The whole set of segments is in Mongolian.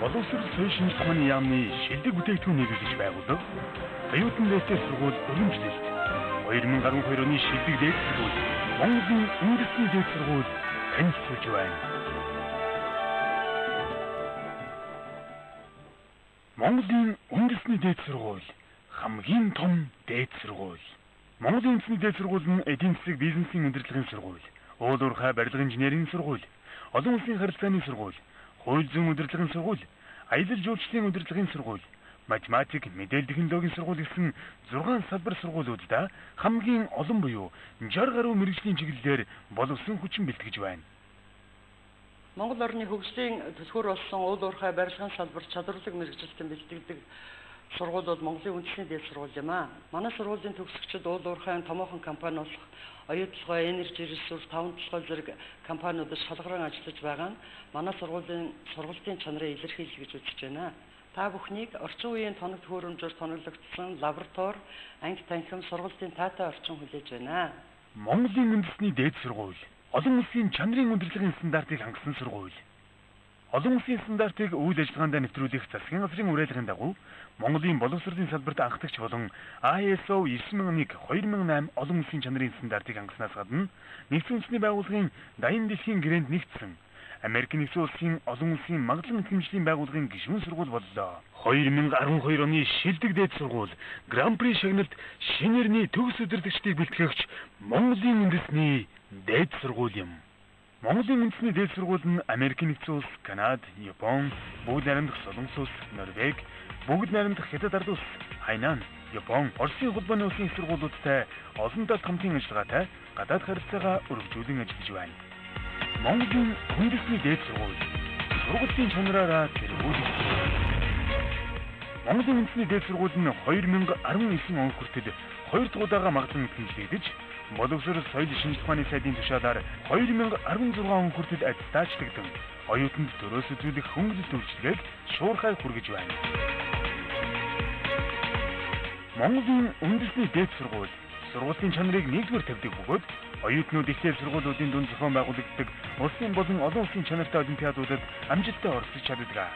боловсрол соёл шинж ухааны яамны шилдэг бүтээгдэхүүн нийлүүлж байгуулав. Оюутан дэвтэр сургууль Өргөмжлөлт 2012 оны шилдэг дэвтэр сургууль Монголын үндэсний дэвтэр сургууль танилцуулж байна. Монголын үндэсний дэвтэр сургууль хамгийн том дэвтэр сургууль. Монголын үндэсний дэвтэр сургууль нь эдийн засаг бизнесийн удирдлагын сургууль, уул уурхай барилга инженерийн сургууль, олон улсын харилцааны сургууль, хууль зүйн удирдлагын сургууль, аялал жуулчлалын удирдлагын сургууль, математик, мэдээлэл технологийн сургууль гэсэн 6 салбар сургуулиудаа хамгийн олон буюу 60 гаруй мэргэжлийн чиглэлээр боловсон хүчин бэлтгэж байна. Монгол орны хөгжлийн түлхүүр болсон уул уурхай барилгын салбар чадварлаг мэргэжилтэн бэлтгэдэг сургуулиуд Монголын үндэсний дэвтэр сургууль юм аа. Манай сургуулийн төгсөгчид уул уурхайн томоохон компани болох оюутлогоо, энержи ресурс, таван толгой зэрэг компаниудад шалгаран ажиллаж байгаа нь манай сургуулийн чанарыг илэрхийлэх гэж үзэж байна. Та бүхнийг орчин үеийн тоног төхөөрөмжөөр тоноглогдсон лаборатори, анги танхим сургуулийн таатай орчин хүлээж байна. Монголын үндэсний дэвтэр сургууль олон улсын чанарын удирдлагын стандартыг хангасан сургууль. Олон улсын стандартыг үйл ажиллагаанд нэвтрүүлэх засгийн газрын уриалгын дагуу Монголын боловсролын салбарт анхдагч болон ISO 9001/2008 олон улсын чанарын стандартыг хангаснаас гадна нэгдсэн үндэсний байгууллагын Даян дэлхийн гэрээнд нэгдсэн Америк нэгдсэн улсын олон улсын магадлан хэмжээний байгууллагын гишүүн сургууль боллоо. 2012 оны шилдэг дэвтэр сургууль Гран При шагналд шинэрний төгс удирдагчдыг бэлтгэгч Монголын үндэсний дэвтэр сургууль юм. Монголын үндэсний дэвтэр сургууль нь Америк нэгдсэн улс, Канада, Япон, Бүгд найрамдах Солонгос улс, Норвеги, Бүгд найрамдах Хятад ард улс, Хайнан, Япон, Оросын холбооны улсын их сургуулиудтай олон талт хамтын ажиллагаатай гадаад харилцаагаа өргөжүүлэн ажиллаж байна. Монголын үндэсний дэвтэр сургууль сургуулийн чанараараа тэргүүлж байна. Монголын үндэсний дэвтэр сургууль нь 2019 он хүртэл 2 дахь удаага магадлан хэмжлэгдэж боловсрол соёл шинж ухааны сайдын тушаалаар 2016 он хүртэл аттестачлагдсан оюутанд төрөөс үзүүлэх хөнгөлөлт үйлчилгээг шуурхай хүргэж байна. Монголын үндэсний дэвтэр сургууль сургуулийн чанарыг нэгдүгээр тавьдаг бөгөөд оюутнууд ихтэй сургуулиудын дунд зохион байгуулагддаг улсын болон олон улсын чанартай олимпиадуудад амжилттай оролцож чаддаг.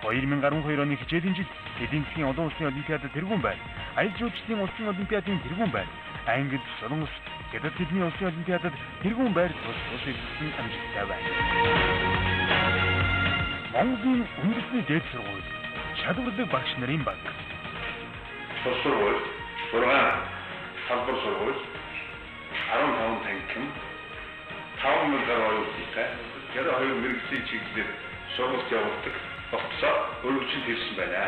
2012 оны хичээлийн жил эдийн засгийн олон улсын олимпиадад тэргүүн байна. Аялал жуулчлалын улсын олимпиадын тэргүүн байна. Англи, Солонгос, Хятад хэлний улсын олимпиадад тэргүүн байр тус илэрсэн амжилттай байна. Монголын үндэсний дэвтэр сургууль чадварлаг багш нарын баг. Сургууль 6 салбар сургууль 15 танхим 5,000 гаруй оюутантай 62 мэргэжлийн чиглэлээр сургалт явуулдаг тогтсоо өргөжлөлт хийсэн байна.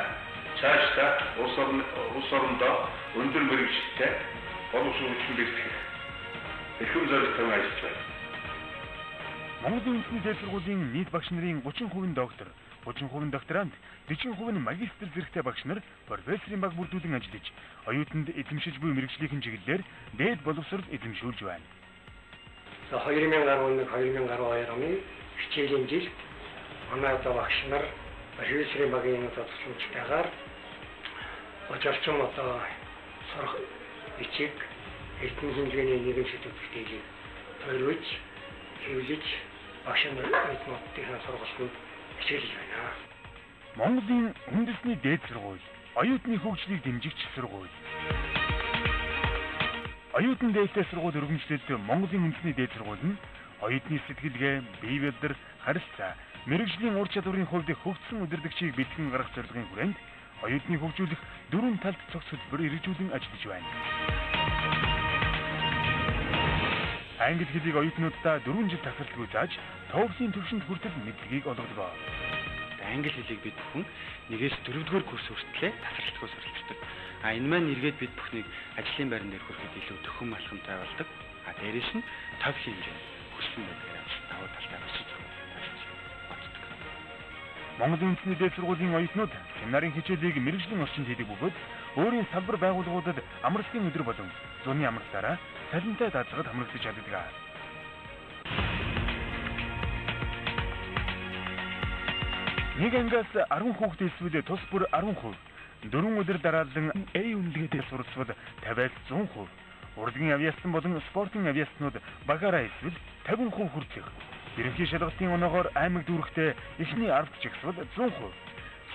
Цаашдаа улс орондоо өндөр мэргэжилттэй боловсрол хүчин бэлтгэх эрхэм зорилготой ажиллаж байна. Монголын үндэсний дэвтэр сургуулийн нийт багш нарын 30% нь доктор, 30% нь докторант, 40% нь магистр зэрэгтэй багш нар профессорын баг бүрдүүлэн ажиллаж, оюутанд эзэмшиж буй мэргэжлийн чиглэлээр дээд боловсрол эзэмшүүлж байна. 2011-2012 оны хичээлийн жил манай багш нар профессорын багийн тусламжтайгаар очирчин сурах бичиг эрдэнэ хэмжээний нэгэн шийдвэр бүтээлийг тойрвож хэвлэж багш нарын сургалтанд хичээлж байна. Монголын үндэсний дэвтэр сургууль оюутны хөгжлийг дэмжигч сургууль. Оюутан дэвтэр сургууль өргөмжлөлт Монголын үндэсний дэвтэр сургууль нь оюутны сэтгэлгээ, бие бэлдэр, харилцаа, мэргэжлийн ур чадварын хувьд хөгжсөн удирдагчийг бэлтгэн гаргах зорилгын хүрээнд оюутныг хөгжүүлэх 4 талт цогц хөтөлбөр хэрэгжүүлэн ажиллаж байна. Англи хэлийг оюутнуудаа 4 жил тасралтгүй зааж, TOEFL-ийн түвшинд хүртэл мэдлэгийг олгодог. Англи хэлийг бид бүхэн 1-ээс 4-р курс хүртлээр тасралтгүй суралцдаг. Энэ маань эргээд бид бүхнийг ажлын байран дээр хүрэхэд илүү төхөн алхамтай болдог. Дээрээс нь TOEFL хэмжээ хүссэн байдлаар давуу талтай өсөж боддог. Монголын үндэсний дэвтэр сургуулийн оюутнууд семинарын хичээлийг мэргэжлийн орчинд хийдэг бөгөөд өөрийн салбар байгууллагуудад амралтын өдөр болон зуны амралтаараа цалинтай даатгад хамрагдаж чаддаг. Нэг ангиас 10 хүүхэд эсвэл тус бүр 10%, 4 өдөр дараалан A үнэлгээтэй суралцвал 50-аас 100%, урлагийн авиацсан болон спортын авиацнууд багаараа эсвэл 50% хүртэх. Ерөнхий шалгалтын оноогоор аймаг дүүрэгтээ эхний 10-т жигсвал 100%.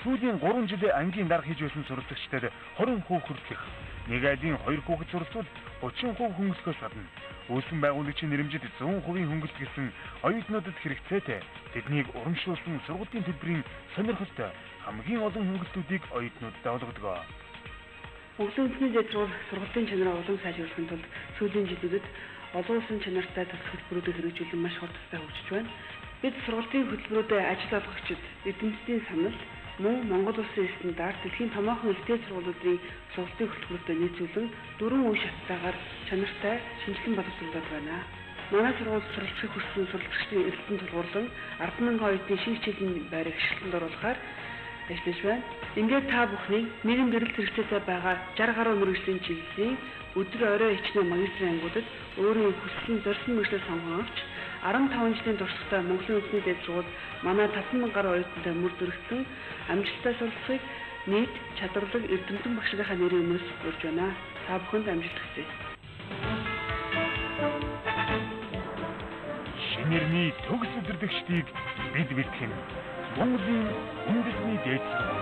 Сүүлийн 3 жилийн ангийн дарга хийж байсан суралцагчдад 20% хүртэх. Нэг айлын 2 хүүхэд суралцвал 30% хөнгөлөхөөс гадна үүсгэн байгуулагчийн нэрэмжид 100% хөнгөлт гэсэн оюутнуудад хэрэгцээтэй. Тэднийг урамшуулсан сургуулийн төлбөрийн сонирхолтой хамгийн олон хөнгөлтүүдийг оюутнуудад олгодог. Монголын үндэсний дээд сургуулийн чанараа улам сайжруулахын тулд сүүлийн жилүүдэд олон улсын чанартай тус хөтөлбөрүүдэд хэрэгжүүлэн маш хурдтай хөгжиж байна. Бид сургуулийн хөтөлбөрүүдэд ажил олгогчид, эзэмшлийн санал, мөн Монгол улсын стандарт дэлхийн томоохон ихтэй сургуулиудын сургуулийн хөтөлбөрүүдэд нийцүүлэн 4 үе шаттайгаар чанартай шинжилэн боловсруулад байна. Манай сургууль суралцахыг хүссэн суралцагчдын эрэлтэн тулгуурлан 10,000 оюутны шинэ хичээлийн байрыг ашиглалтанд оруулахаар ажиллаж байна. Ингээд та бүхнийг нийгэм гэрэл хэрэгцээтэй байгаа 60 гаруй мэргэжлийн чиглэлийн өдөр орой хичнээн магистрийн ангуудад өөрийн хүссэн зорьсон мэргэжлийг сонгон авч 15 жилийн туршлагатай Монголын үндэсний дээд сургууль манай 5,000 гаруй оюутантай мөр дөрөгдсөн амжилттай суралцахыг нийт чадварлаг эрдэмтэн багшлийнхаа нэрийн өмнөөс урьж байна. Та бүхэнд амжилт хүсье. Шинэрний төгс өдөрдөгчдийг бид бэлтгэн Монголын үндэсний дээд сургууль